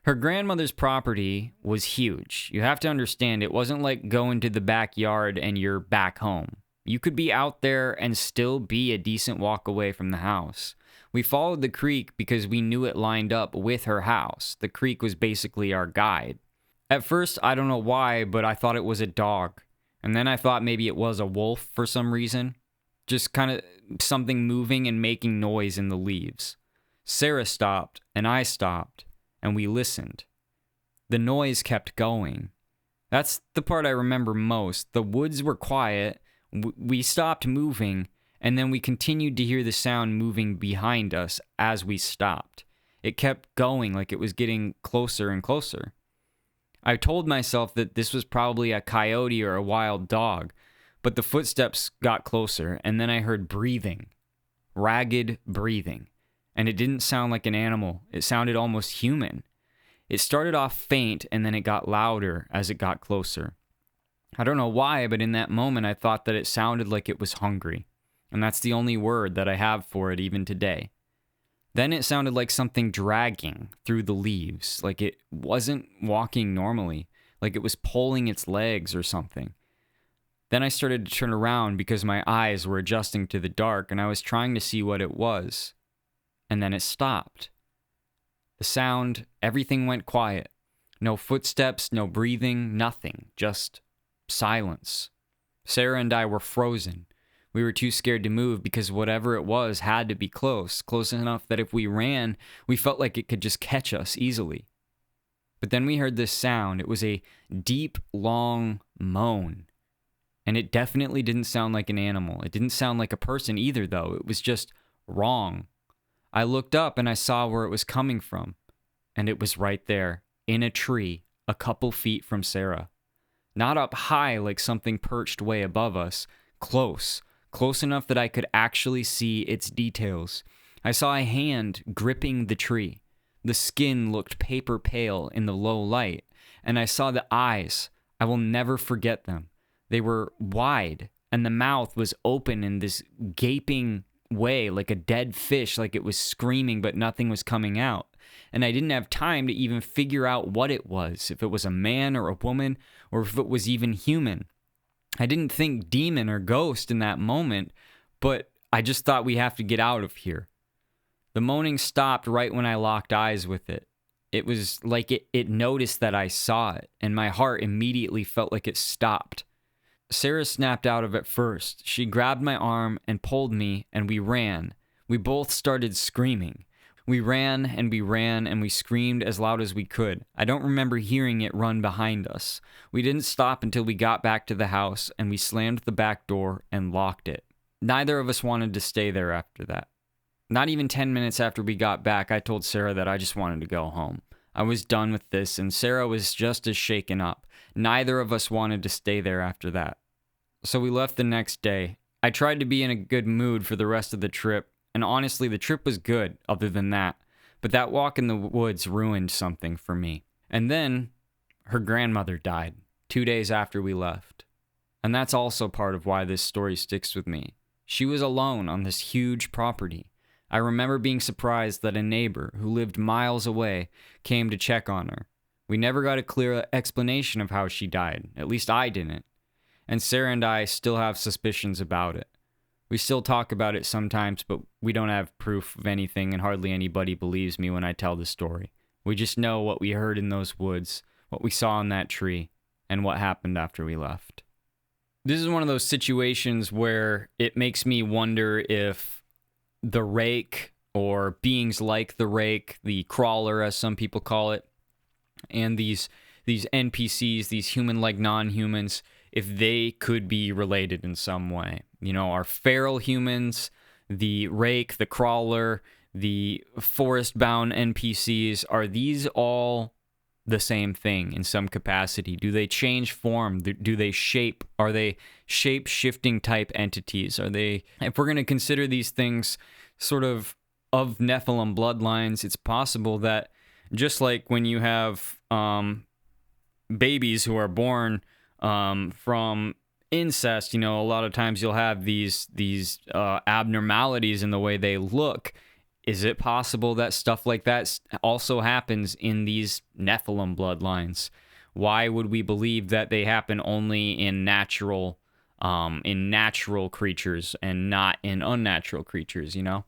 Her grandmother's property was huge. You have to understand, it wasn't like going to the backyard and you're back home. You could be out there and still be a decent walk away from the house. We followed the creek because we knew it lined up with her house. The creek was basically our guide. At first, I don't know why, but I thought it was a dog. And then I thought maybe it was a wolf for some reason. Just kind of something moving and making noise in the leaves. Sarah stopped, and I stopped, and we listened. The noise kept going. That's the part I remember most. The woods were quiet. We stopped moving, and then we continued to hear the sound moving behind us as we stopped. It kept going like it was getting closer and closer. I told myself that this was probably a coyote or a wild dog, but the footsteps got closer, and then I heard breathing. Ragged breathing. And it didn't sound like an animal. It sounded almost human. It started off faint, and then it got louder as it got closer. I don't know why, but in that moment I thought that it sounded like it was hungry. And that's the only word that I have for it even today. Then it sounded like something dragging through the leaves, like it wasn't walking normally, like it was pulling its legs or something. Then I started to turn around because my eyes were adjusting to the dark and I was trying to see what it was. And then it stopped. The sound, everything went quiet. No footsteps, no breathing, nothing, just silence. Sarah and I were frozen. We were too scared to move because whatever it was had to be close enough that if we ran, we felt like it could just catch us easily. But then we heard this sound. It was a deep, long moan. And it definitely didn't sound like an animal. It didn't sound like a person either, though. It was just wrong. I looked up and I saw where it was coming from. And it was right there, in a tree, a couple feet from Sarah. Not up high like something perched way above us. Close enough that I could actually see its details. I saw a hand gripping the tree. The skin looked paper pale in the low light, and I saw the eyes. I will never forget them. They were wide, and the mouth was open in this gaping way, like a dead fish, like it was screaming, but nothing was coming out. And I didn't have time to even figure out what it was, if it was a man or a woman, or if it was even human. I didn't think demon or ghost in that moment, but I just thought we have to get out of here. The moaning stopped right when I locked eyes with it. It was like it noticed that I saw it, and my heart immediately felt like it stopped. Sarah snapped out of it first. She grabbed my arm and pulled me, and we ran. We both started screaming. We ran and we ran and we screamed as loud as we could. I don't remember hearing it run behind us. We didn't stop until we got back to the house, and we slammed the back door and locked it. Neither of us wanted to stay there after that. Not even 10 minutes after we got back, I told Sarah that I just wanted to go home. I was done with this, and Sarah was just as shaken up. Neither of us wanted to stay there after that. So we left the next day. I tried to be in a good mood for the rest of the trip, and honestly, the trip was good, other than that. But that walk in the woods ruined something for me. And then, her grandmother died 2 days after we left. And that's also part of why this story sticks with me. She was alone on this huge property. I remember being surprised that a neighbor who lived miles away came to check on her. We never got a clear explanation of how she died. At least I didn't. And Sarah and I still have suspicions about it. We still talk about it sometimes, but we don't have proof of anything, and hardly anybody believes me when I tell the story. We just know what we heard in those woods, what we saw in that tree, and what happened after we left. This is one of those situations where it makes me wonder if the rake, or beings like the rake, the crawler as some people call it, and these NPCs, these human-like non-humans, if they could be related in some way. You know, our feral humans, the rake, the crawler, the forest-bound NPCs, are these all the same thing in some capacity? Do they change form? Do they shape? Are they shape-shifting type entities? Are they, if we're going to consider these things sort of Nephilim bloodlines, it's possible that just like when you have babies who are born from incest, you know, a lot of times you'll have these abnormalities in the way they look. Is it possible that stuff like that also happens in these Nephilim bloodlines? Why would we believe that they happen only in natural creatures and not in unnatural creatures, you know?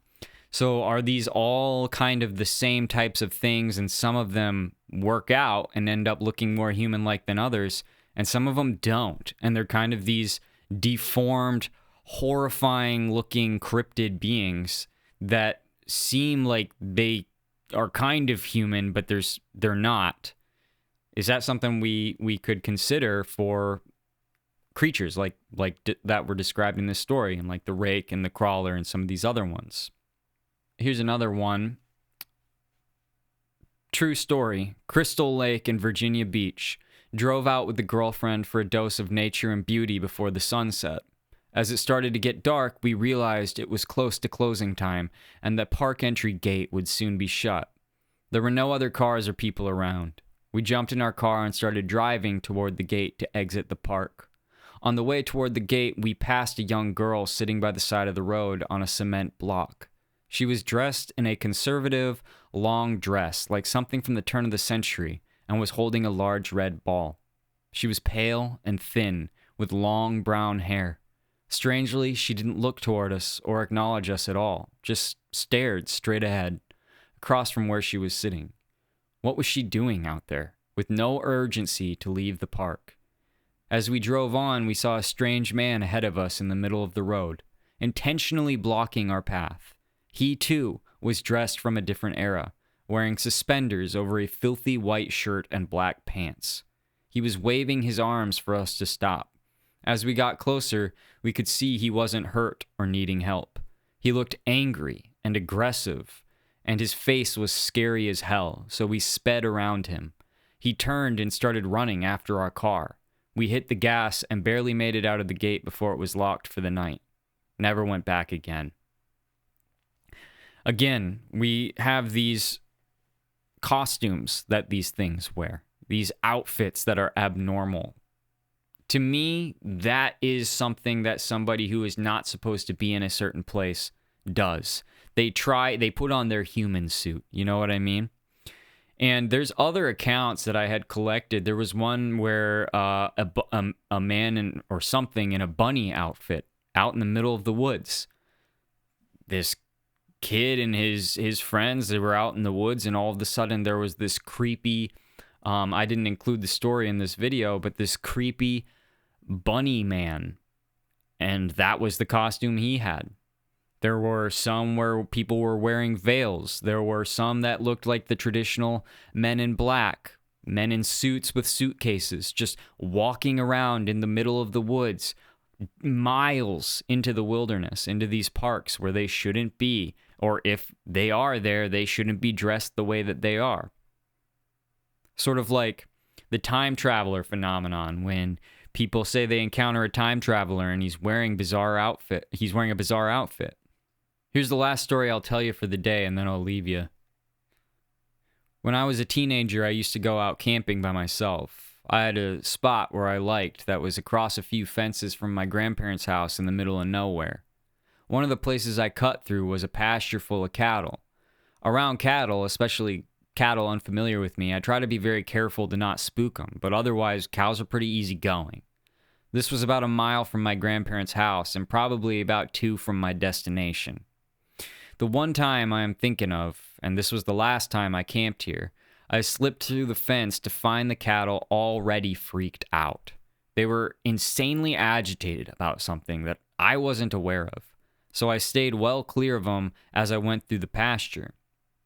So are these all kind of the same types of things, and some of them work out and end up looking more human-like than others, and some of them don't, and they're kind of these deformed, horrifying-looking cryptid beings that seem like they are kind of human, but they're not. Is that something we could consider for creatures like that were described in this story, and like the rake and the crawler and some of these other ones? Here's another one. True story. Crystal Lake in Virginia Beach. Drove out with the girlfriend for a dose of nature and beauty before the sunset. As it started to get dark, we realized it was close to closing time, and that park entry gate would soon be shut. There were no other cars or people around. We jumped in our car and started driving toward the gate to exit the park. On the way toward the gate, we passed a young girl sitting by the side of the road on a cement block. She was dressed in a conservative, long dress, like something from the turn of the century, and was holding a large red ball. She was pale and thin, with long brown hair. Strangely, she didn't look toward us or acknowledge us at all, just stared straight ahead, across from where she was sitting. What was she doing out there, with no urgency to leave the park? As we drove on, we saw a strange man ahead of us in the middle of the road, intentionally blocking our path. He, too, was dressed from a different era, wearing suspenders over a filthy white shirt and black pants. He was waving his arms for us to stop. As we got closer, we could see he wasn't hurt or needing help. He looked angry and aggressive, and his face was scary as hell, so we sped around him. He turned and started running after our car. We hit the gas and barely made it out of the gate before it was locked for the night. Never went back again. Again, we have these costumes that these things wear, these outfits that are abnormal. To me, that is something that somebody who is not supposed to be in a certain place does. They put on their human suit. You know what I mean? And there's other accounts that I had collected. There was one where a man or something in a bunny outfit out in the middle of the woods. This kid and his friends, they were out in the woods, and all of a sudden there was this creepy, I didn't include the story in this video, but this creepy bunny man. And that was the costume he had. There were some where people were wearing veils. There were some that looked like the traditional men in black, men in suits with suitcases, just walking around in the middle of the woods, miles into the wilderness, into these parks where they shouldn't be. Or if they are there, they shouldn't be dressed the way that they are. Sort of like the time traveler phenomenon, when people say they encounter a time traveler and he's wearing a bizarre outfit. Here's the last story I'll tell you for the day, and then I'll leave you. When I was a teenager, I used to go out camping by myself. I had a spot where I liked that was across a few fences from my grandparents' house in the middle of nowhere. One of the places I cut through was a pasture full of cattle. Around cattle, especially cattle unfamiliar with me, I try to be very careful to not spook them, but otherwise, cows are pretty easy going. This was about a mile from my grandparents' house and probably about 2 from my destination. The one time I am thinking of, and this was the last time I camped here, I slipped through the fence to find the cattle already freaked out. They were insanely agitated about something that I wasn't aware of, so I stayed well clear of them as I went through the pasture.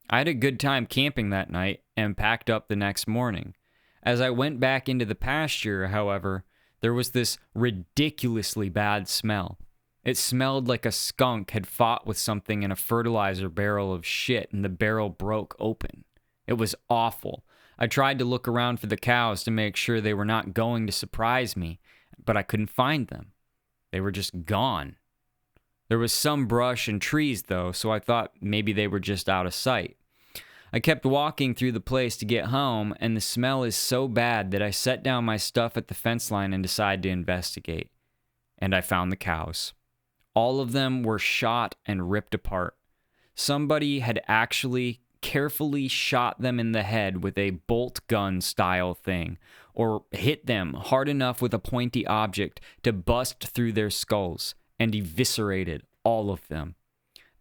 I had a good time camping that night and packed up the next morning. As I went back into the pasture, however, there was this ridiculously bad smell. It smelled like a skunk had fought with something in a fertilizer barrel of shit, and the barrel broke open. It was awful. I tried to look around for the cows to make sure they were not going to surprise me, but I couldn't find them. They were just gone. There was some brush and trees, though, so I thought maybe they were just out of sight. I kept walking through the place to get home, and the smell is so bad that I set down my stuff at the fence line and decided to investigate. And I found the cows. All of them were shot and ripped apart. Somebody had actually carefully shot them in the head with a bolt gun style thing, or hit them hard enough with a pointy object to bust through their skulls, and eviscerated all of them.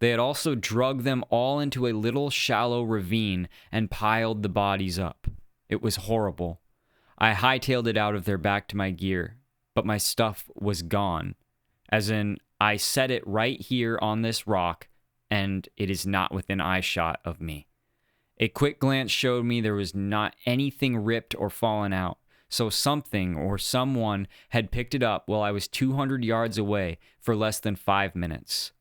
They had also drugged them all into a little shallow ravine and piled the bodies up. It was horrible. I hightailed it out of there back to my gear, but my stuff was gone. As in, I set it right here on this rock, and it is not within eyeshot of me. A quick glance showed me there was not anything ripped or fallen out, so something or someone had picked it up while I was 200 yards away for less than 5 minutes.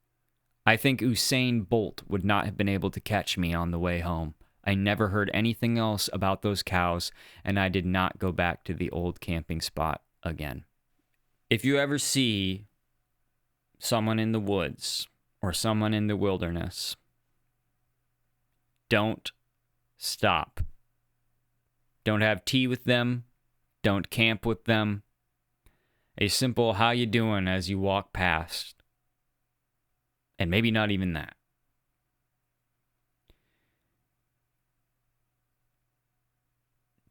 I think Usain Bolt would not have been able to catch me on the way home. I never heard anything else about those cows, and I did not go back to the old camping spot again. If you ever see someone in the woods or someone in the wilderness, don't stop. Don't have tea with them. Don't camp with them. A simple "how you doing" as you walk past. And maybe not even that.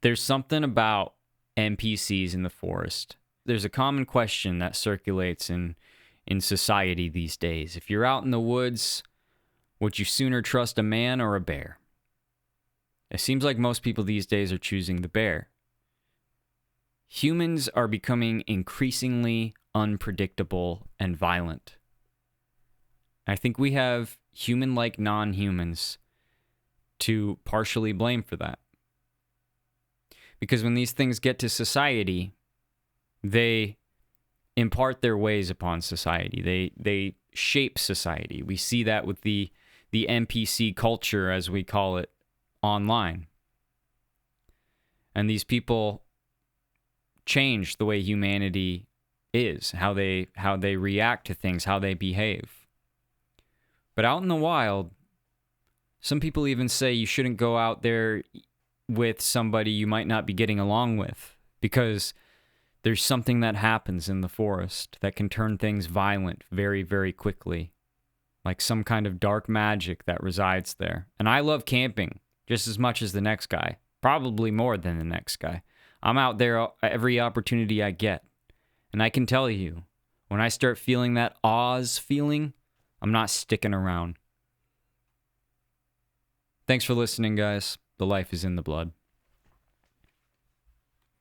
There's something about NPCs in the forest. There's a common question that circulates in society these days. If you're out in the woods, would you sooner trust a man or a bear? It seems like most people these days are choosing the bear. Humans are becoming increasingly unpredictable and violent. I think we have human-like non-humans to partially blame for that. Because when these things get to society, they impart their ways upon society. They shape society. We see that with the NPC culture, as we call it, online. And these people change the way humanity is, how they react to things, how they behave. But out in the wild, Some people even say you shouldn't go out there with somebody you might not be getting along with, because there's something that happens in the forest that can turn things violent very, very quickly. Like some kind of dark magic that resides there. And I love camping just as much as the next guy. Probably more than the next guy. I'm out there every opportunity I get. And I can tell you, when I start feeling that Oz feeling, I'm not sticking around. Thanks for listening, guys. The life is in the blood.